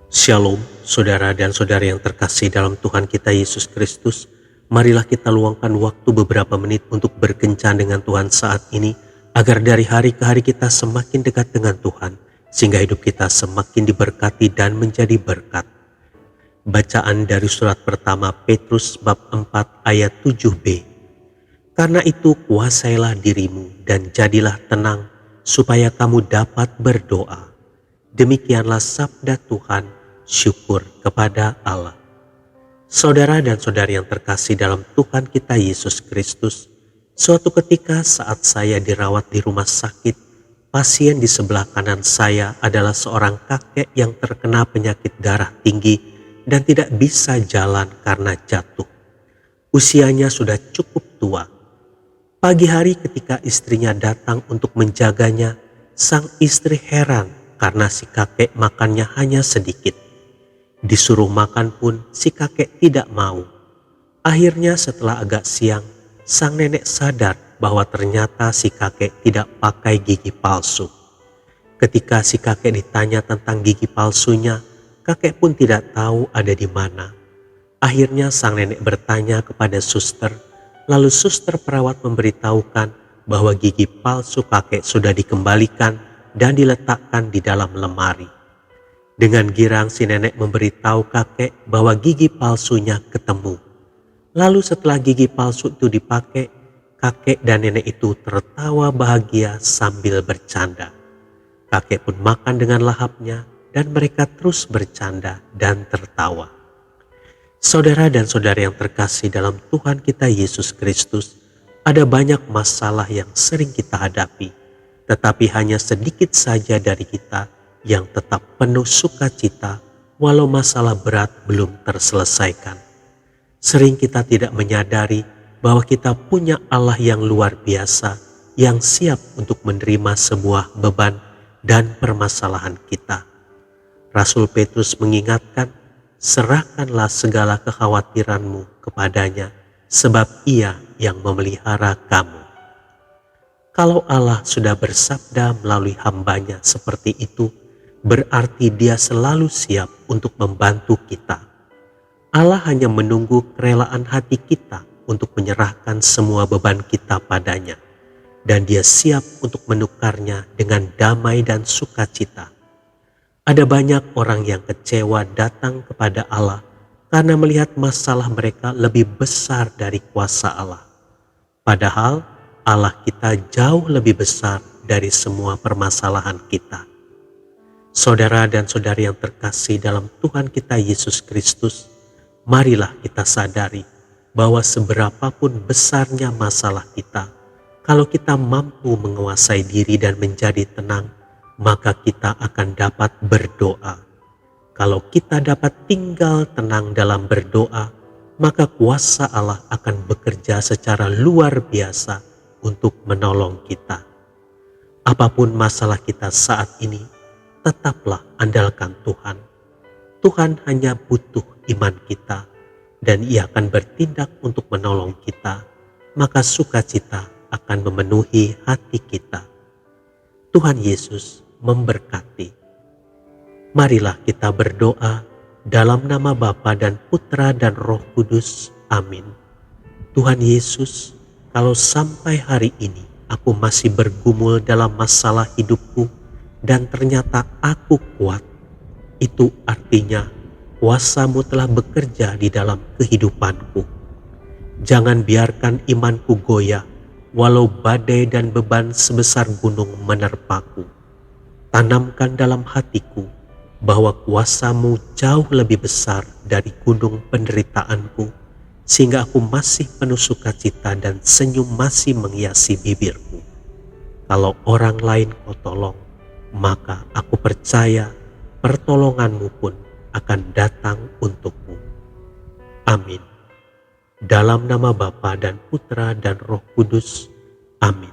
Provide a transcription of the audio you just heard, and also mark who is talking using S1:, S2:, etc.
S1: Shalom, saudara dan saudari yang terkasih dalam Tuhan kita Yesus Kristus. Marilah kita luangkan waktu beberapa menit untuk berkencan dengan Tuhan saat ini, agar dari hari ke hari kita semakin dekat dengan Tuhan, sehingga hidup kita semakin diberkati dan menjadi berkat. Bacaan dari surat pertama Petrus bab 4 ayat 7b. Karena itu kuasailah dirimu dan jadilah tenang, supaya kamu dapat berdoa. Demikianlah sabda Tuhan, syukur kepada Allah. Saudara dan saudari yang terkasih dalam Tuhan kita Yesus Kristus, suatu ketika saat saya dirawat di rumah sakit, pasien di sebelah kanan saya adalah seorang kakek yang terkena penyakit darah tinggi dan tidak bisa jalan karena jatuh. Usianya sudah cukup tua. Pagi hari ketika istrinya datang untuk menjaganya, sang istri heran karena si kakek makannya hanya sedikit. Disuruh makan pun si kakek tidak mau. Akhirnya setelah agak siang, sang nenek sadar bahwa ternyata si kakek tidak pakai gigi palsu. Ketika si kakek ditanya tentang gigi palsunya, kakek pun tidak tahu ada di mana. Akhirnya sang nenek bertanya kepada suster, lalu suster perawat memberitahukan bahwa gigi palsu kakek sudah dikembalikan dan diletakkan di dalam lemari. Dengan girang si nenek memberitahu kakek bahwa gigi palsunya ketemu. Lalu setelah gigi palsu itu dipakai, kakek dan nenek itu tertawa bahagia sambil bercanda. Kakek pun makan dengan lahapnya dan mereka terus bercanda dan tertawa. Saudara dan saudari yang terkasih dalam Tuhan kita Yesus Kristus, ada banyak masalah yang sering kita hadapi, tetapi hanya sedikit saja dari kita yang tetap penuh sukacita walau masalah berat belum terselesaikan. Sering kita tidak menyadari bahwa kita punya Allah yang luar biasa, yang siap untuk menerima sebuah beban dan permasalahan kita. Rasul Petrus mengingatkan, serahkanlah segala kekhawatiranmu kepadanya, sebab Ia yang memelihara kamu. Kalau Allah sudah bersabda melalui hambanya seperti itu, berarti Dia selalu siap untuk membantu kita. Allah hanya menunggu kerelaan hati kita untuk menyerahkan semua beban kita padanya, dan Dia siap untuk menukarnya dengan damai dan sukacita. Ada banyak orang yang kecewa datang kepada Allah karena melihat masalah mereka lebih besar dari kuasa Allah. Padahal Allah kita jauh lebih besar dari semua permasalahan kita. Saudara dan saudari yang terkasih dalam Tuhan kita Yesus Kristus, marilah kita sadari bahwa seberapapun besarnya masalah kita, kalau kita mampu menguasai diri dan menjadi tenang, maka kita akan dapat berdoa. Kalau kita dapat tinggal tenang dalam berdoa, maka kuasa Allah akan bekerja secara luar biasa untuk menolong kita. Apapun masalah kita saat ini, tetaplah andalkan Tuhan. Tuhan hanya butuh iman kita, dan Ia akan bertindak untuk menolong kita, maka sukacita akan memenuhi hati kita. Tuhan Yesus memberkati. Marilah kita berdoa dalam nama Bapa dan Putra dan Roh Kudus. Amin. Tuhan Yesus, kalau sampai hari ini aku masih bergumul dalam masalah hidupku dan ternyata aku kuat, itu artinya kuasa-Mu telah bekerja di dalam kehidupanku. Jangan biarkan imanku goyah walau badai dan beban sebesar gunung menerpaku. Tanamkan dalam hatiku bahwa kuasa-Mu jauh lebih besar dari gunung penderitaanku, sehingga aku masih penuh sukacita dan senyum masih menghiasi bibirku. Kalau orang lain Kau tolong, maka aku percaya pertolongan-Mu pun akan datang untukku. Amin. Dalam nama Bapa dan Putra dan Roh Kudus. Amin.